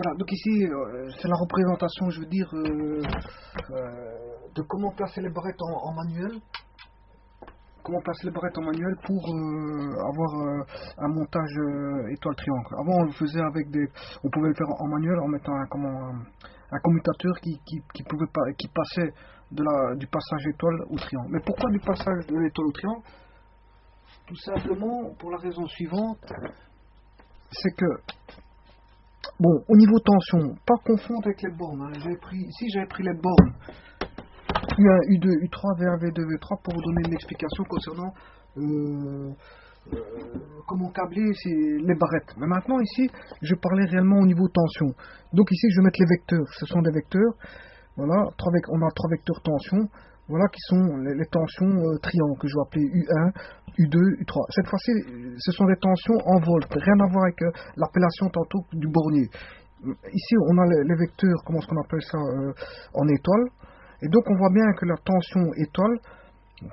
Voilà, donc ici, c'est la représentation, je veux dire, de comment placer les barrettes en manuel. Comment placer les barrettes en manuel pour avoir un montage étoile triangle. Avant, on le faisait avec des, on pouvait le faire en manuel en mettant un commutateur qui passait du passage étoile au triangle. Mais pourquoi du passage de l'étoile au triangle? Tout simplement pour la raison suivante, c'est que bon, au niveau tension, pas confondre avec les bornes. Hein. Ici, j'avais pris les bornes U1, U2, U3, V1, V2, V3 pour vous donner une explication concernant comment câbler les barrettes. Mais maintenant, ici, je parlais réellement au niveau tension. Donc ici, je vais mettre les vecteurs. Ce sont des vecteurs. Voilà, on a 3 vecteurs tension. Voilà qui sont les tensions triangles que je vais appeler U1, U2, U3. Cette fois-ci, ce sont des tensions en volts. Rien à voir avec l'appellation tantôt du bornier. Ici, on a les vecteurs, comment est-ce qu'on appelle ça, en étoile. Et donc, on voit bien que la tension étoile,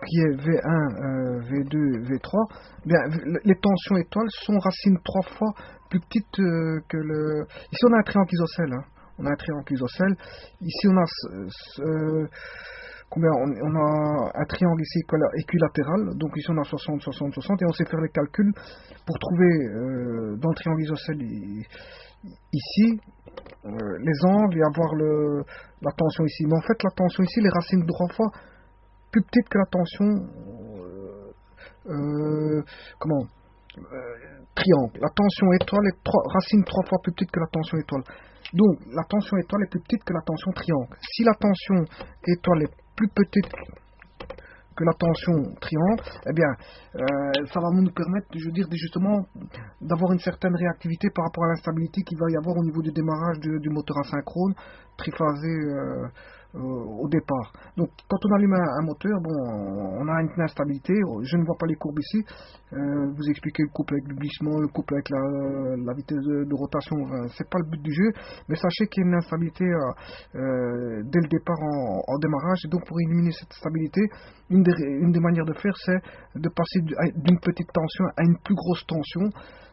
qui est V1, V2, V3, bien, les tensions étoiles sont racines 3 fois plus petites que le... Ici, on a un triangle isocèle. Hein. On a un triangle isocèle. Ici, on a... Combien on a un triangle ici équilatéral, donc ici on a 60, 60, 60, et on sait faire les calculs pour trouver dans le triangle isocèle ici les angles et avoir la tension ici. Mais en fait, la tension ici, les racines 3 fois plus petites que la tension comment triangle. La tension étoile est racine 3 fois plus petite que la tension étoile. Donc, la tension étoile est plus petite que la tension triangle. Si la tension étoile est plus petite que la tension triangle, eh bien, ça va nous permettre, je veux dire, justement, d'avoir une certaine réactivité par rapport à l'instabilité qu'il va y avoir au niveau du démarrage du moteur asynchrone, triphasé au départ. Donc, quand on allume un moteur, bon, on a une instabilité. Je ne vois pas les courbes ici. Vous expliquez le couple avec le glissement, le couple avec la vitesse de rotation. C'est pas le but du jeu, mais sachez qu'il y a une instabilité dès le départ en démarrage. Et donc, pour éliminer cette stabilité, une des manières de faire, c'est de passer d'une petite tension à une plus grosse tension.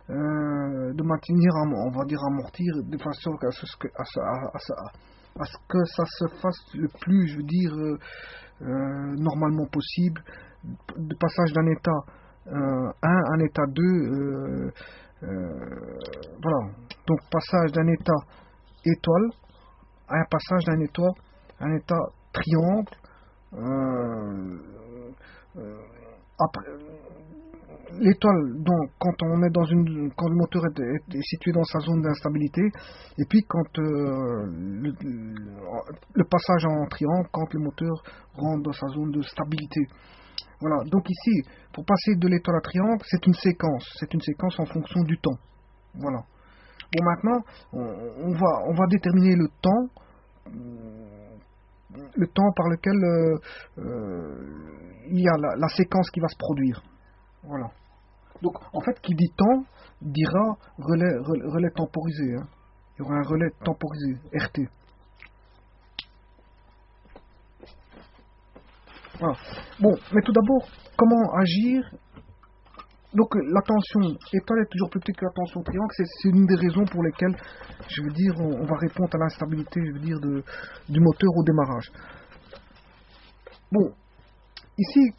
De maintenir, on va dire, amortir de façon à ce que ça se fasse le plus, je veux dire, normalement possible, de passage d'un état 1 à un état 2, voilà, donc passage d'un état étoile à un passage un état triangle, après, l'étoile, donc, quand le moteur est situé dans sa zone d'instabilité, et puis quand le passage en triangle, quand le moteur rentre dans sa zone de stabilité. Voilà, donc ici, pour passer de l'étoile à triangle, c'est une séquence en fonction du temps. Voilà. Bon, maintenant, on va déterminer le temps par lequel il y a la séquence qui va se produire. Voilà. Donc, en fait, qui dit temps, dira relais temporisé. Hein. Il y aura un relais temporisé, RT. Voilà. Bon, mais tout d'abord, comment agir? Donc, la tension étoile est toujours plus petite que la tension triangle. C'est une des raisons pour lesquelles, je veux dire, on va répondre à l'instabilité, je veux dire, du moteur au démarrage. Bon, ici,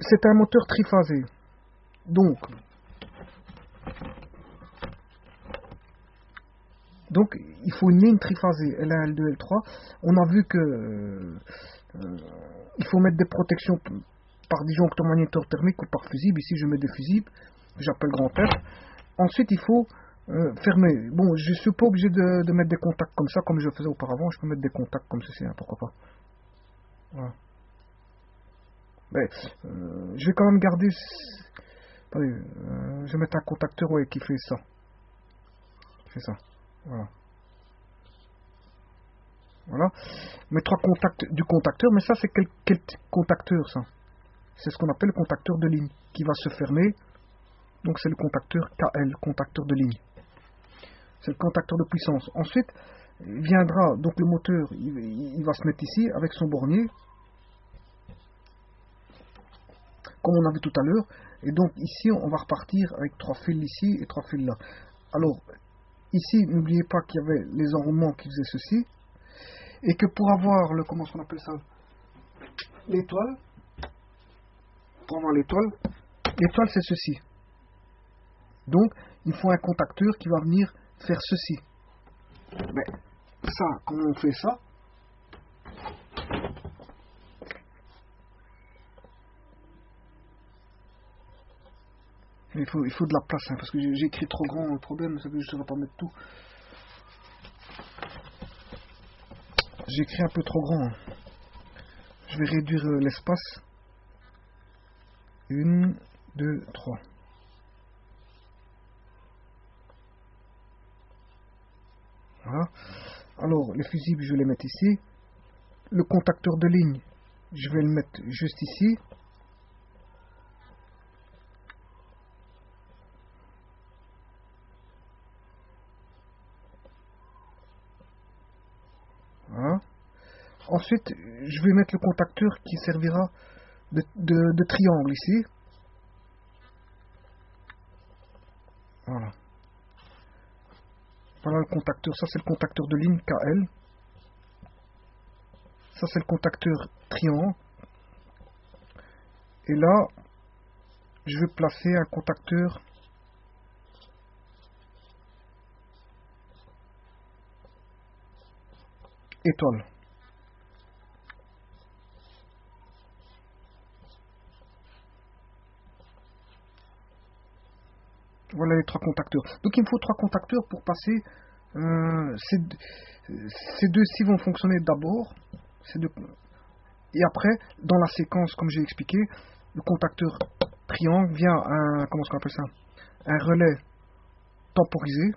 c'est un moteur triphasé. Donc, il faut une ligne triphasée, L1, L2, L3. On a vu que il faut mettre des protections par disjoncteur magnéto thermique ou par fusible. Ici, je mets des fusibles, j'appelle grand F. Ensuite, il faut fermer. Bon, je ne suis pas obligé de mettre des contacts comme ça, comme je faisais auparavant. Je peux mettre des contacts comme ceci, hein, pourquoi pas. Voilà. Mais, je vais quand même garder... Attendez, je vais mettre un contacteur qui fait ça. Voilà. Voilà. Mes 3 contacts du contacteur, mais ça c'est quel contacteur ça? C'est ce qu'on appelle le contacteur de ligne qui va se fermer. Donc c'est le contacteur KL, contacteur de ligne. C'est le contacteur de puissance. Ensuite, viendra donc le moteur, il va se mettre ici avec son bornier, comme on a vu tout à l'heure. Et donc ici, on va repartir avec 3 fils ici et 3 fils là. Alors, ici, n'oubliez pas qu'il y avait les enroulements qui faisaient ceci, et que pour avoir le, comment on appelle ça, l'étoile, pour avoir l'étoile c'est ceci. Donc, il faut un contacteur qui va venir faire ceci. Mais ça, comment on fait ça? Il faut de la place, hein, parce que j'ai écrit trop grand. Le problème, c'est que je ne saurais pas mettre tout. J'ai écrit un peu trop grand. Hein. Je vais réduire l'espace. 1, 2, 3. Voilà. Alors, les fusibles, je vais les mettre ici. Le contacteur de ligne, je vais le mettre juste ici. Voilà. Ensuite, je vais mettre le contacteur qui servira de triangle ici. Voilà. Voilà le contacteur. Ça, c'est le contacteur de ligne KL. Ça, c'est le contacteur triangle. Et là, je vais placer un contacteur étoile. Voilà les 3 contacteurs. Donc il me faut 3 contacteurs pour passer. Ces deux-ci vont fonctionner d'abord. Et après, dans la séquence, comme j'ai expliqué, le contacteur triangle vient un, comment on appelle ça, un relais temporisé.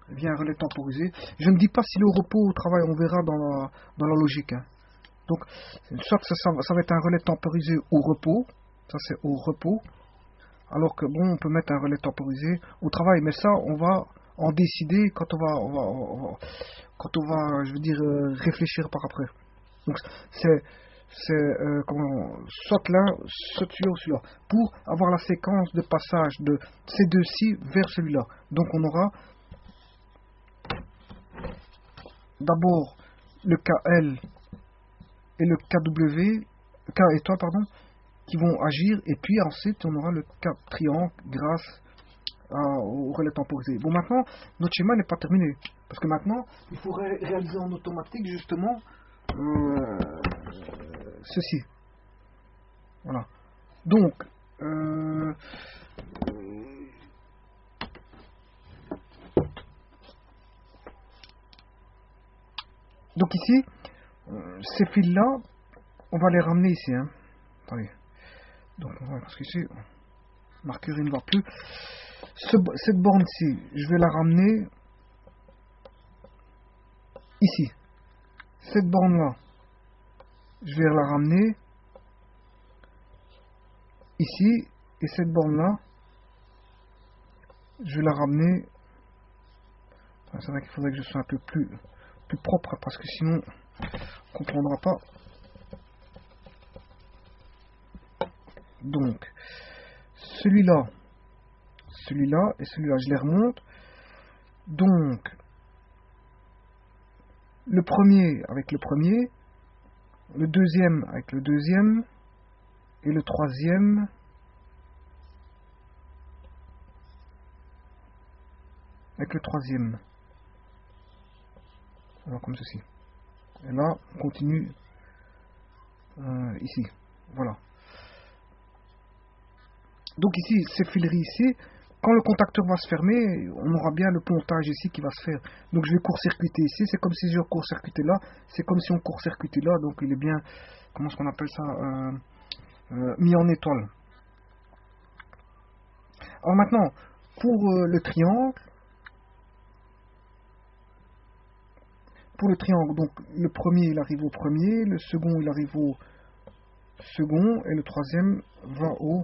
Vient un relais temporisé. Je ne dis pas si le repos au travail, on verra dans la logique. Hein. Donc, soit ça va être un relais temporisé au repos. Ça, c'est au repos. Alors que bon, on peut mettre un relais temporisé au travail, mais ça, on va en décider quand on va, je veux dire, réfléchir par après. Donc c'est soit l'un, soit celui-là ou celui-là, pour avoir la séquence de passage de ces deux-ci vers celui-là. Donc on aura d'abord le KL et le KW, K étoile, pardon, qui vont agir, et puis ensuite on aura le cap triangle grâce au relais temporisé. Bon, maintenant notre schéma n'est pas terminé, parce que maintenant il faut réaliser en automatique justement ceci. Voilà. Donc ici ces fils là on va les ramener ici, hein. Attendez. Donc, parce qu'ici, marqueur il ne va plus. Cette borne-ci, je vais la ramener ici. Cette borne-là, je vais la ramener ici. Et cette borne-là, je vais la ramener. C'est vrai qu'il faudrait que je sois un peu plus propre, parce que sinon, on ne comprendra pas. Donc, celui-là et celui-là, je les remonte. Donc, le premier avec le premier, le deuxième avec le deuxième, et le troisième avec le troisième. Alors, comme ceci. Et là, on continue ici. Voilà. Donc ici, ces fileries ici, quand le contacteur va se fermer, on aura bien le pontage ici qui va se faire. Donc je vais court-circuiter ici, c'est comme si je court-circuitais là, c'est comme si on court-circuitait là, donc il est bien, comment est-ce qu'on appelle ça, mis en étoile. Alors maintenant, pour le triangle, donc le premier il arrive au premier, le second il arrive au second, et le troisième va au